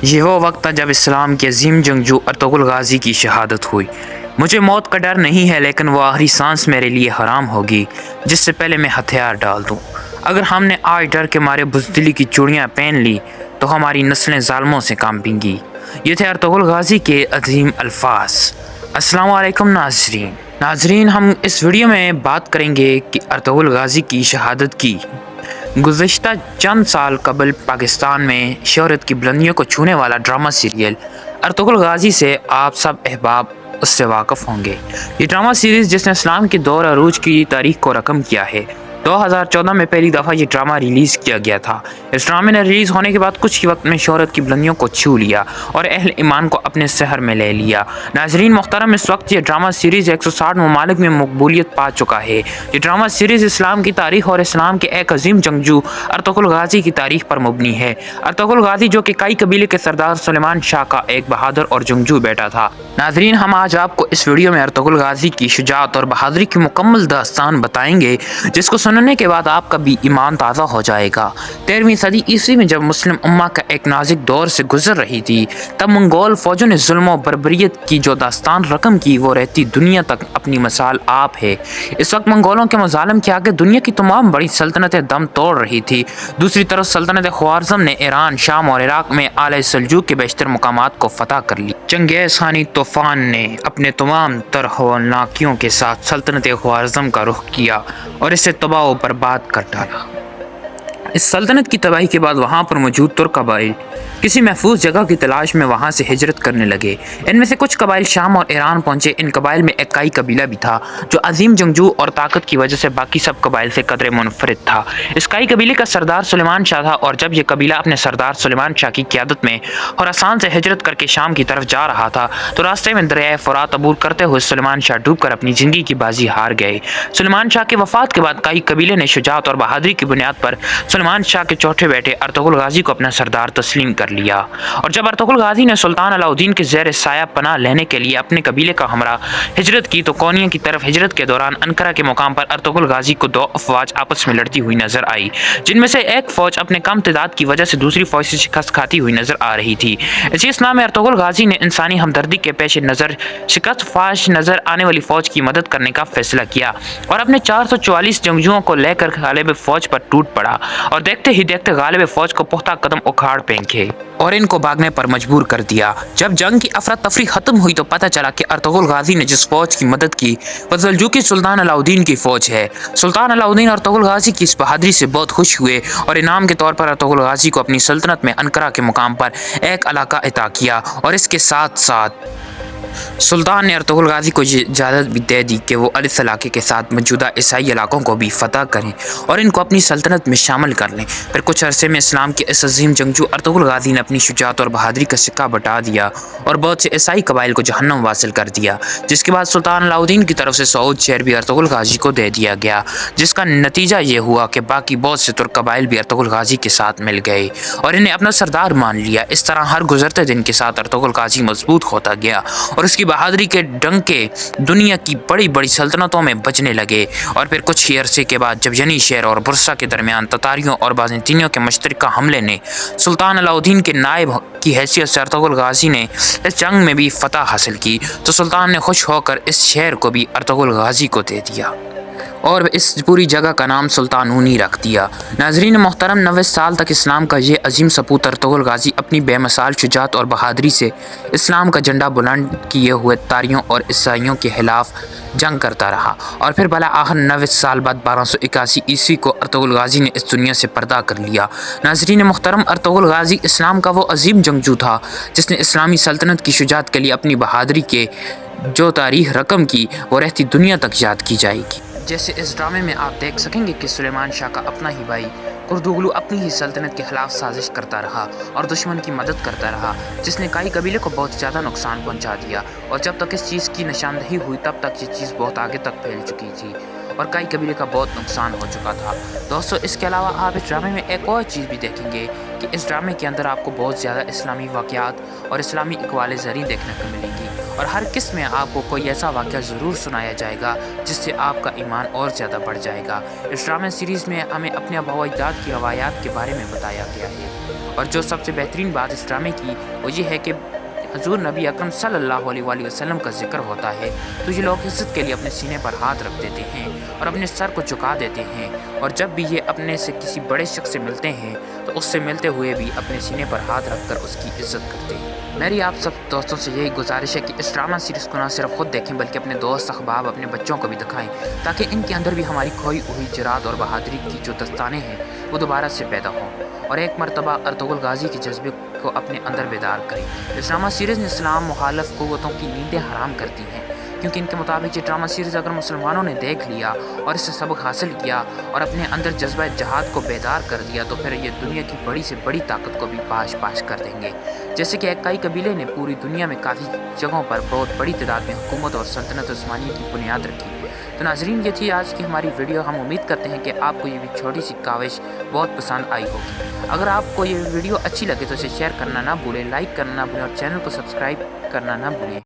یہ وہ وقت تھا جب اسلام کے عظیم جنگجو ارطغرل غازی کی شہادت ہوئی۔ مجھے موت کا ڈر نہیں ہے، لیکن وہ آخری سانس میرے لیے حرام ہوگی جس سے پہلے میں ہتھیار ڈال دوں۔ اگر ہم نے آج ڈر کے مارے بزدلی کی چوڑیاں پہن لی تو ہماری نسلیں ظالموں سے کانپیں گی۔ یہ تھے ارطغرل غازی کے عظیم الفاظ۔ السلام علیکم ناظرین، ہم اس ویڈیو میں بات کریں گے کہ ارطغرل غازی کی شہادت کی۔ گزشتہ چند سال قبل پاکستان میں شہرت کی بلندیوں کو چھونے والا ڈرامہ سیریل ارطغرل غازی سے آپ سب احباب اس سے واقف ہوں گے۔ یہ ڈرامہ سیریز جس نے اسلام کے دور عروج کی تاریخ کو رقم کیا ہے، 2014 میں پہلی دفعہ یہ ڈرامہ ریلیز کیا گیا تھا۔ اس ڈرامے نے ریلیز ہونے کے بعد کچھ ہی وقت میں شہرت کی بلندیوں کو چھو لیا اور اہل ایمان کو اپنے سحر میں لے لیا۔ ناظرین محترم، اس وقت یہ ڈرامہ سیریز 160 ممالک میں مقبولیت پا چکا ہے۔ یہ ڈرامہ سیریز اسلام کی تاریخ اور اسلام کے ایک عظیم جنگجو ارطغرل غازی کی تاریخ پر مبنی ہے۔ ارطغرل غازی جو کہ کئی قبیلے کے سردار سلیمان شاہ کا ایک بہادر اور جنگجو بیٹا تھا۔ ناظرین، ہم آج آپ کو اس ویڈیو میں ارطغرل غازی کی شجاعت اور بہادری کی مکمل داستان بتائیں گے، جس کو سننے کے بعد آپ کا بھی ایمان تازہ ہو جائے گا۔ 13ویں صدی عیسوی میں جب مسلم امہ کا ایک نازک دور سے گزر رہی تھی، تب منگول فوجوں نے ظلم و بربریت کی جو داستان رقم کی، وہ رہتی دنیا تک اپنی مثال آپ ہے۔ اس وقت منگولوں کے مظالم کے آگے دنیا کی تمام بڑی سلطنتیں دم توڑ رہی تھی۔ دوسری طرف سلطنت خوارزم نے ایران، شام اور عراق میں آل سلجوق کے بیشتر مقامات کو فتح کر لی۔ چنگیز خانی طوفان نے اپنے تمام تر ہولناکیوں کے ساتھ سلطنت خوارزم کا رخ کیا اور اسے تباہ و برباد کر ڈالا۔ اس سلطنت کی تباہی کے بعد وہاں پر موجود ترک قبائل کسی محفوظ جگہ کی تلاش میں وہاں سے ہجرت کرنے لگے۔ ان میں سے کچھ قبائل شام اور ایران پہنچے۔ ان قبائل میں ایک کائی قبیلہ بھی تھا جو عظیم جنگجو اور طاقت کی وجہ سے باقی سب قبائل سے قدرے منفرد تھا۔ اس کائی قبیلے کا سردار سلیمان شاہ تھا، اور جب یہ قبیلہ اپنے سردار سلیمان شاہ کی قیادت میں خراسان سے ہجرت کر کے شام کی طرف جا رہا تھا تو راستے میں دریائے فرات عبور کرتے ہوئے سلیمان شاہ ڈوب کر اپنی زندگی کی بازی ہار گئے۔ سلیمان شاہ کی وفات کے بعد کائی قبیلے نے شجاعت اور بہادری کی بنیاد پر سلیمان شاہ کے چوتھے بیٹے ارطغرل غازی کو اپنا سردار تسلیم کر لیا۔ اور جب ارطغرل غازی نے سلطان علاؤالدین کے زیر سایہ پناہ لینے کے لیے اپنے قبیلے کا ہمراہ ہجرت کی تو کونیا کی طرف ہجرت کے دوران انقرہ کے مقام پر ارطغرل غازی کو دو افواج آپس میں لڑتی ہوئی نظر آئی، جن میں سے ایک فوج اپنے کم تعداد کی وجہ سے دوسری فوج سے شکست کھاتی ہوئی نظر آ رہی تھی۔ اسی اثناء میں ارطغرل غازی نے انسانی ہمدردی کے پیش نظر شکست فاش نظر آنے والی فوج کی مدد کرنے کا فیصلہ کیا اور اپنے 444 جنگجوؤں کو لے کر غالب فوج پر ٹوٹ پڑا، اور دیکھتے ہی دیکھتے غالب فوج کو پختہ قدم اکھاڑ پھینکے اور ان کو بھاگنے پر مجبور کر دیا۔ جب جنگ کی افراتفری ختم ہوئی تو پتہ چلا کہ ارطغرل غازی نے جس فوج کی مدد کی وہ سلجوقی سلطان علاؤالدین کی فوج ہے۔ سلطان علاؤالدین ارطغرل غازی کی اس بہادری سے بہت خوش ہوئے اور انعام کے طور پر ارطغرل غازی کو اپنی سلطنت میں انقرہ کے مقام پر ایک علاقہ عطا کیا، اور اس کے ساتھ ساتھ سلطان نے ارطغرل غازی کو یہ اجازت بھی دے دی کہ وہ اس علاقے کے ساتھ موجودہ عیسائی علاقوں کو بھی فتح کریں اور ان کو اپنی سلطنت میں شامل کر لیں۔ پھر کچھ عرصے میں اسلام کے اس عظیم جنگجو ارطغرل غازی نے اپنی شجاعت اور بہادری کا سکہ بٹا دیا اور بہت سے عیسائی قبائل کو جہنم واصل کر دیا، جس کے بعد سلطان علاؤالدین کی طرف سے سعود شہر بھی ارطغرل غازی کو دے دیا گیا، جس کا نتیجہ یہ ہوا کہ باقی بہت سے ترک قبائل بھی ارطغرل غازی کے ساتھ مل گئے اور انہیں اپنا سردار مان لیا۔ اس طرح ہر گزرتے دن کے ساتھ ارطغرل غازی مضبوط ہوتا گیا اور اس کی بہادری کے ڈنکے دنیا کی بڑی بڑی سلطنتوں میں بجنے لگے۔ اور پھر کچھ ہی عرصے کے بعد جب ینیشہر اور برسا کے درمیان تتاریوں اور بازنطینیوں کے مشترکہ حملے نے سلطان علاؤالدین کے نائب کی حیثیت سے ارطغرل غازی نے اس جنگ میں بھی فتح حاصل کی تو سلطان نے خوش ہو کر اس شہر کو بھی ارطغرل غازی کو دے دیا اور اس پوری جگہ کا نام سلطانونی رکھ دیا۔ ناظرین محترم، 90 سال تک اسلام کا یہ عظیم سپوت ارطغرل غازی اپنی بے مثال شجاعت اور بہادری سے اسلام کا جھنڈا بلند کیے ہوئے تاریوں اور عیسائیوں کے خلاف جنگ کرتا رہا، اور پھر بالآخر 90 سال بعد 1281 عیسوی کو ارطغرل غازی نے اس دنیا سے پردہ کر لیا۔ ناظرین محترم، ارطغرل غازی اسلام کا وہ عظیم جنگجو تھا جس نے اسلامی سلطنت کی شجاعت کے لیے اپنی بہادری کے جو تاریخ رقم کی وہ رہتی دنیا تک یاد کی جائے گی۔ جیسے اس ڈرامے میں آپ دیکھ سکیں گے کہ سلیمان شاہ کا اپنا ہی بھائی اردوغلو اپنی ہی سلطنت کے خلاف سازش کرتا رہا اور دشمن کی مدد کرتا رہا، جس نے کائی قبیلے کو بہت زیادہ نقصان پہنچا دیا، اور جب تک اس چیز کی نشاندہی ہوئی تب تک یہ چیز بہت آگے تک پھیل چکی تھی اور کئی قبیلے کا بہت نقصان ہو چکا تھا۔ دوستو، اس کے علاوہ آپ اس ڈرامے میں ایک اور چیز بھی دیکھیں گے کہ اس ڈرامے کے اندر آپ کو بہت زیادہ اسلامی واقعات اور اسلامی اقوال زریں دیکھنے کو ملیں گی، اور ہر قسط میں آپ کو کوئی ایسا واقعہ ضرور سنایا جائے گا جس سے آپ کا ایمان اور زیادہ بڑھ جائے گا۔ اس ڈرامہ سیریز میں ہمیں اپنے آباء و اجداد کی روایات کے بارے میں بتایا گیا ہے اور جو سب سے بہترین بات اس ڈرامے کی وہ یہ ہے کہ حضور نبی اکرم صلی اللہ علیہ وآلہ وسلم کا ذکر ہوتا ہے تو یہ لوگ عزت کے لیے اپنے سینے پر ہاتھ رکھ دیتے ہیں اور اپنے سر کو جھکا دیتے ہیں، اور جب بھی یہ اپنے سے کسی بڑے شخص سے ملتے ہیں تو اس سے ملتے ہوئے بھی اپنے سینے پر ہاتھ رکھ کر اس کی عزت کرتے ہیں۔ میری آپ سب دوستوں سے یہی گزارش ہے کہ اس ڈرامہ سیریز کو نہ صرف خود دیکھیں بلکہ اپنے دوست احباب اپنے بچوں کو بھی دکھائیں تاکہ ان کے اندر بھی ہماری کھوئی ہوئی جرات اور بہادری کی جو دستانے ہیں وہ دوبارہ سے پیدا ہوں اور ایک مرتبہ ارطغرل غازی کے جذبے کو اپنے اندر بیدار کریں۔ اس ڈرامہ سیریز نے اسلام مخالف قوتوں کی نیندیں حرام کر دی ہیں، کیونکہ ان کے مطابق یہ ڈرامہ سیریز اگر مسلمانوں نے دیکھ لیا اور اس سے سبق حاصل کیا اور اپنے اندر جذبہ جہاد کو بیدار کر دیا تو پھر یہ دنیا کی بڑی سے بڑی طاقت کو بھی پاش کر دیں گے۔ جیسے کہ اکائی قبیلے نے پوری دنیا میں کافی جگہوں پر بہت بڑی تعداد میں حکومت اور سلطنت عثمانیہ کی بنیاد رکھی۔ تو ناظرین، یہ تھی آج کی ہماری ویڈیو۔ ہم امید کرتے ہیں کہ آپ کو یہ بھی چھوٹی سی کاوش بہت پسند آئی ہوگی۔ اگر آپ کو یہ ویڈیو اچھی لگے تو اسے شیئر کرنا نہ بھولیں، لائک کرنا نہ بھولیں اور چینل کو سبسکرائب کرنا نہ بھولیں۔